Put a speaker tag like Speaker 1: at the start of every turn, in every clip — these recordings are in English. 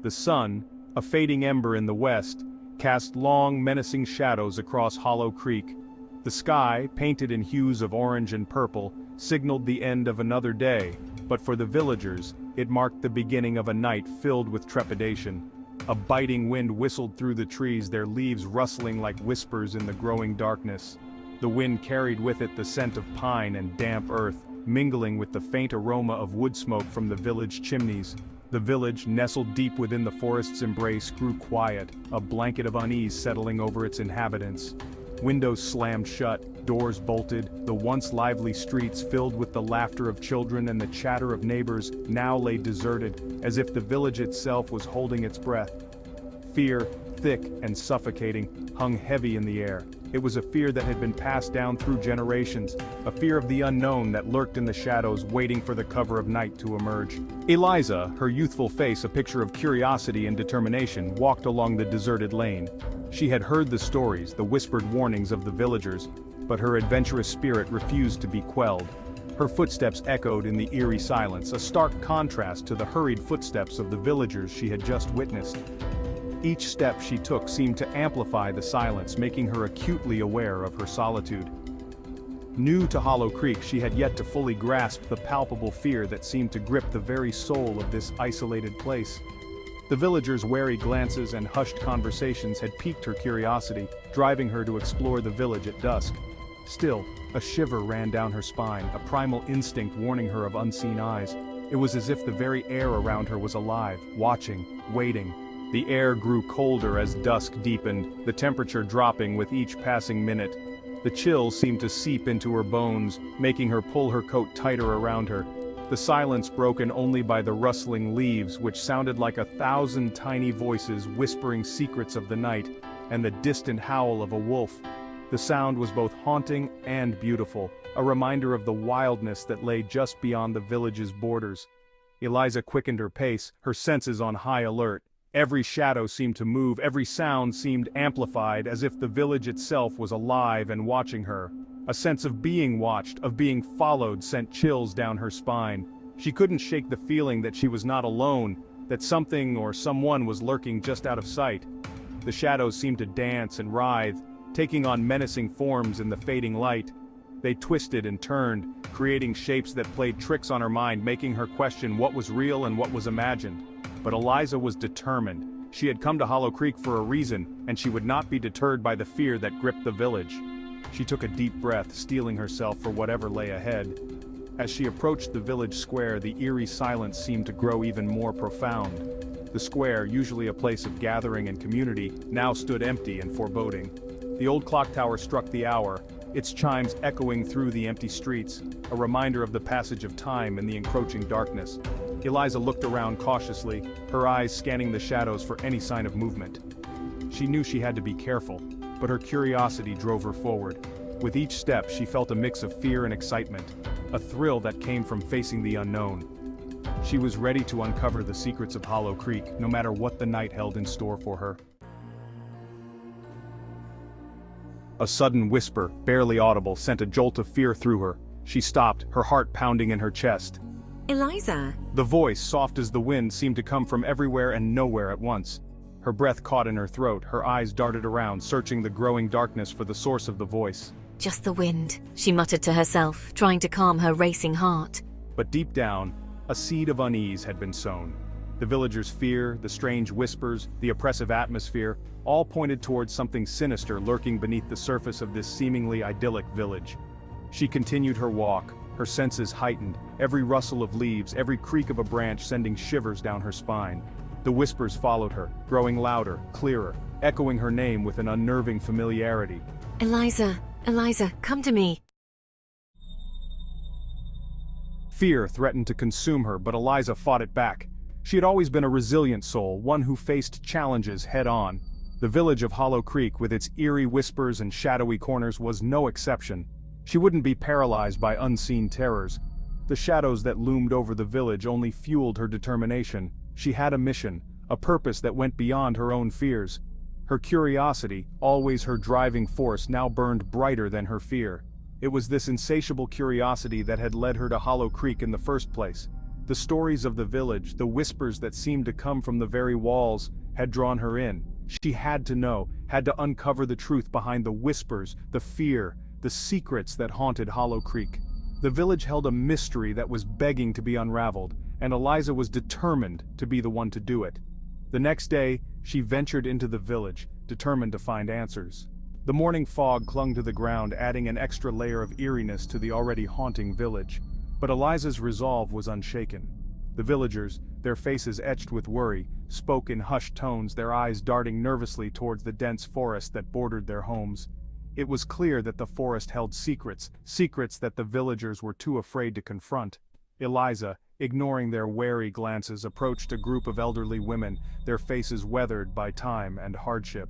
Speaker 1: The sun, a fading ember in the west, cast long, menacing shadows across Hollow Creek. The sky, painted in hues of orange and purple, signaled the end of another day, but for the villagers, it marked the beginning of a night filled with trepidation. A biting wind whistled through the trees, their leaves rustling like whispers in the growing darkness. The wind carried with it the scent of pine and damp earth, mingling with the faint aroma of wood smoke from the village chimneys. The village, nestled deep within the forest's embrace, grew quiet, a blanket of unease settling over its inhabitants. Windows slammed shut, doors bolted, the once lively streets filled with the laughter of children and the chatter of neighbors now lay deserted, as if the village itself was holding its breath. Fear, thick and suffocating, hung heavy in the air. It was a fear that had been passed down through generations, a fear of the unknown that lurked in the shadows waiting for the cover of night to emerge. Eliza, her youthful face a picture of curiosity and determination, walked along the deserted lane. She had heard the stories, the whispered warnings of the villagers, but her adventurous spirit refused to be quelled. Her footsteps echoed in the eerie silence, a stark contrast to the hurried footsteps of the villagers she had just witnessed. Each step she took seemed to amplify the silence, making her acutely aware of her solitude. New to Hollow Creek, she had yet to fully grasp the palpable fear that seemed to grip the very soul of this isolated place. The villagers' wary glances and hushed conversations had piqued her curiosity, driving her to explore the village at dusk. Still, a shiver ran down her spine, a primal instinct warning her of unseen eyes. It was as if the very air around her was alive, watching, waiting. The air grew colder as dusk deepened, the temperature dropping with each passing minute. The chill seemed to seep into her bones, making her pull her coat tighter around her. The silence broken only by the rustling leaves, which sounded like 1,000 tiny voices whispering secrets of the night, and the distant howl of a wolf. The sound was both haunting and beautiful, a reminder of the wildness that lay just beyond the village's borders. Eliza quickened her pace, her senses on high alert. Every shadow seemed to move, every sound seemed amplified, as if the village itself was alive and watching her. A sense of being watched, of being followed, sent chills down her spine. She couldn't shake the feeling that she was not alone, that something or someone was lurking just out of sight. The shadows seemed to dance and writhe, taking on menacing forms in the fading light. They twisted and turned, creating shapes that played tricks on her mind, making her question what was real and what was imagined. But Eliza was determined. She had come to Hollow Creek for a reason, and she would not be deterred by the fear that gripped the village. She took a deep breath, steeling herself for whatever lay ahead. As she approached the village square, the eerie silence seemed to grow even more profound. The square, usually a place of gathering and community, now stood empty and foreboding. The old clock tower struck the hour, its chimes echoing through the empty streets, a reminder of the passage of time in the encroaching darkness. Eliza looked around cautiously, her eyes scanning the shadows for any sign of movement. She knew she had to be careful, but her curiosity drove her forward. With each step, she felt a mix of fear and excitement, a thrill that came from facing the unknown. She was ready to uncover the secrets of Hollow Creek, no matter what the night held in store for her. A sudden whisper, barely audible, sent a jolt of fear through her. She stopped, her heart pounding in her chest.
Speaker 2: Eliza!
Speaker 1: The voice, soft as the wind, seemed to come from everywhere and nowhere at once. Her breath caught in her throat, her eyes darted around, searching the growing darkness for the source of the voice.
Speaker 2: Just the wind, she muttered to herself, trying to calm her racing heart.
Speaker 1: But deep down, a seed of unease had been sown. The villagers' fear, the strange whispers, the oppressive atmosphere, all pointed towards something sinister lurking beneath the surface of this seemingly idyllic village. She continued her walk, her senses heightened, every rustle of leaves, every creak of a branch sending shivers down her spine. The whispers followed her, growing louder, clearer, echoing her name with an unnerving familiarity.
Speaker 2: Eliza, Eliza, come to me.
Speaker 1: Fear threatened to consume her, but Eliza fought it back. She had always been a resilient soul, one who faced challenges head-on. The village of Hollow Creek, with its eerie whispers and shadowy corners, was no exception. She wouldn't be paralyzed by unseen terrors. The shadows that loomed over the village only fueled her determination. She had a mission, a purpose that went beyond her own fears. Her curiosity, always her driving force, now burned brighter than her fear. It was this insatiable curiosity that had led her to Hollow Creek in the first place. The stories of the village, the whispers that seemed to come from the very walls, had drawn her in. She had to know, had to uncover the truth behind the whispers, the fear, the secrets that haunted Hollow Creek. The village held a mystery that was begging to be unraveled, and Eliza was determined to be the one to do it. The next day, she ventured into the village, determined to find answers. The morning fog clung to the ground, adding an extra layer of eeriness to the already haunting village. But Eliza's resolve was unshaken. The villagers, their faces etched with worry, spoke in hushed tones, their eyes darting nervously towards the dense forest that bordered their homes. It was clear that the forest held secrets, secrets that the villagers were too afraid to confront. Eliza, ignoring their wary glances, approached a group of elderly women, their faces weathered by time and hardship.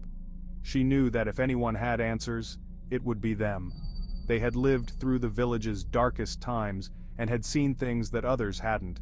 Speaker 1: She knew that if anyone had answers, it would be them. They had lived through the village's darkest times and had seen things that others hadn't.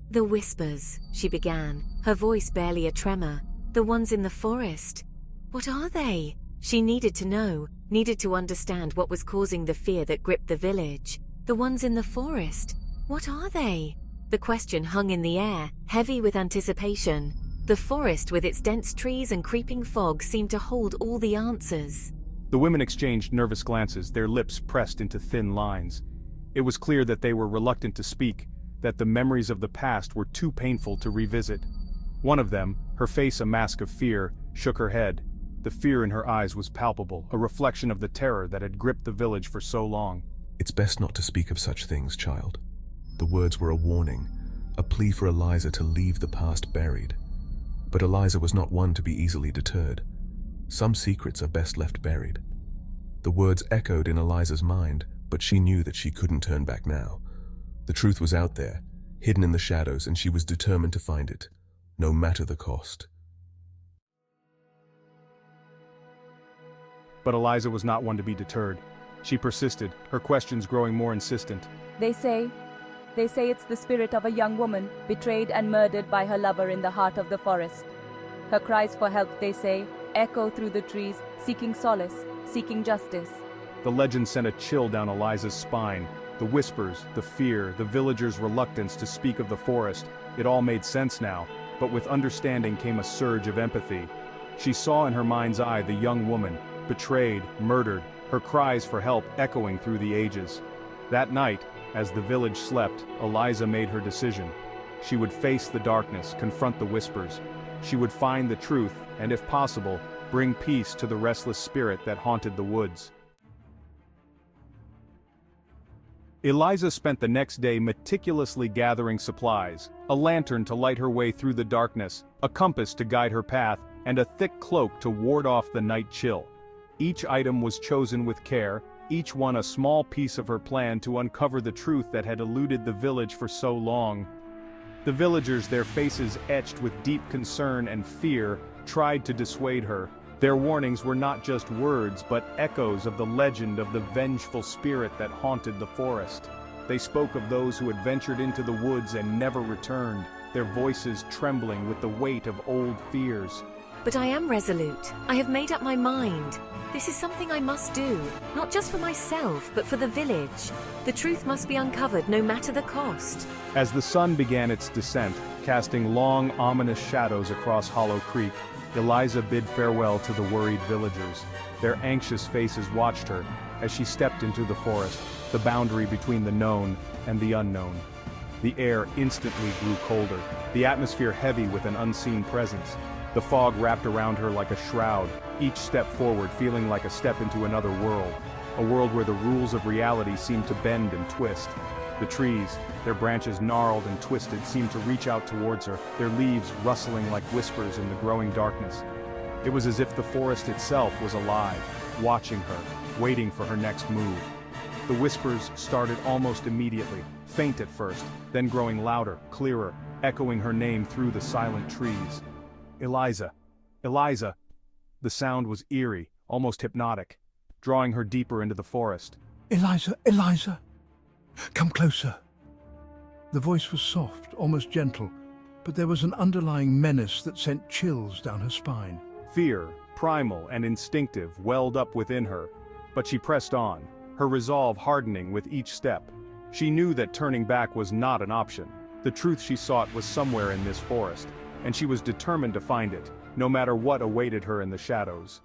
Speaker 2: The whispers, she began, her voice barely a tremor. The ones in the forest. What are they? She needed to know, needed to understand what was causing the fear that gripped the village. The ones in the forest. What are they? The question hung in the air, heavy with anticipation. The forest with its dense trees and creeping fog seemed to hold all the answers.
Speaker 1: The women exchanged nervous glances, their lips pressed into thin lines. It was clear that they were reluctant to speak, that the memories of the past were too painful to revisit. One of them, her face a mask of fear, shook her head. The fear in her eyes was palpable, a reflection of the terror that had gripped the village for so long.
Speaker 3: It's best not to speak of such things, child. The words were a warning, a plea for Eliza to leave the past buried. But Eliza was not one to be easily deterred. Some secrets are best left buried. The words echoed in Eliza's mind, but she knew that she couldn't turn back now. The truth was out there, hidden in the shadows, and she was determined to find it, no matter the cost.
Speaker 1: But Eliza was not one to be deterred. She persisted, her questions growing more insistent.
Speaker 4: They say it's the spirit of a young woman, betrayed and murdered by her lover in the heart of the forest. Her cries for help, they say, echo through the trees, seeking solace, seeking justice.
Speaker 1: The legend sent a chill down Eliza's spine. The whispers, the fear, the villagers' reluctance to speak of the forest, it all made sense now, but with understanding came a surge of empathy. She saw in her mind's eye the young woman, betrayed, murdered, her cries for help echoing through the ages. That night, as the village slept, Eliza made her decision. She would face the darkness, confront the whispers. She would find the truth, and if possible, bring peace to the restless spirit that haunted the woods. Eliza spent the next day meticulously gathering supplies, a lantern to light her way through the darkness, a compass to guide her path, and a thick cloak to ward off the night chill. Each item was chosen with care, each one a small piece of her plan to uncover the truth that had eluded the village for so long. The villagers, their faces etched with deep concern and fear, tried to dissuade her. Their warnings were not just words, but echoes of the legend of the vengeful spirit that haunted the forest. They spoke of those who had ventured into the woods and never returned, their voices trembling with the weight of old fears.
Speaker 2: But I am resolute. I have made up my mind. This is something I must do, not just for myself, but for the village. The truth must be uncovered, no matter the cost.
Speaker 1: As the sun began its descent, casting long, ominous shadows across Hollow Creek, Eliza bid farewell to the worried villagers. Their anxious faces watched her as she stepped into the forest, the boundary between the known and the unknown. The air instantly grew colder, the atmosphere heavy with an unseen presence. The fog wrapped around her like a shroud, each step forward feeling like a step into another world, a world where the rules of reality seemed to bend and twist. The trees, their branches gnarled and twisted, seemed to reach out towards her, their leaves rustling like whispers in the growing darkness. It was as if the forest itself was alive, watching her, waiting for her next move. The whispers started almost immediately, faint at first, then growing louder, clearer, echoing her name through the silent trees. Eliza, Eliza. The sound was eerie, almost hypnotic, drawing her deeper into the forest.
Speaker 5: Eliza, Eliza, come closer. The voice was soft, almost gentle, but there was an underlying menace that sent chills down her spine.
Speaker 1: Fear, primal and instinctive, welled up within her, but she pressed on, her resolve hardening with each step. She knew that turning back was not an option. The truth she sought was somewhere in this forest, and she was determined to find it, no matter what awaited her in the shadows.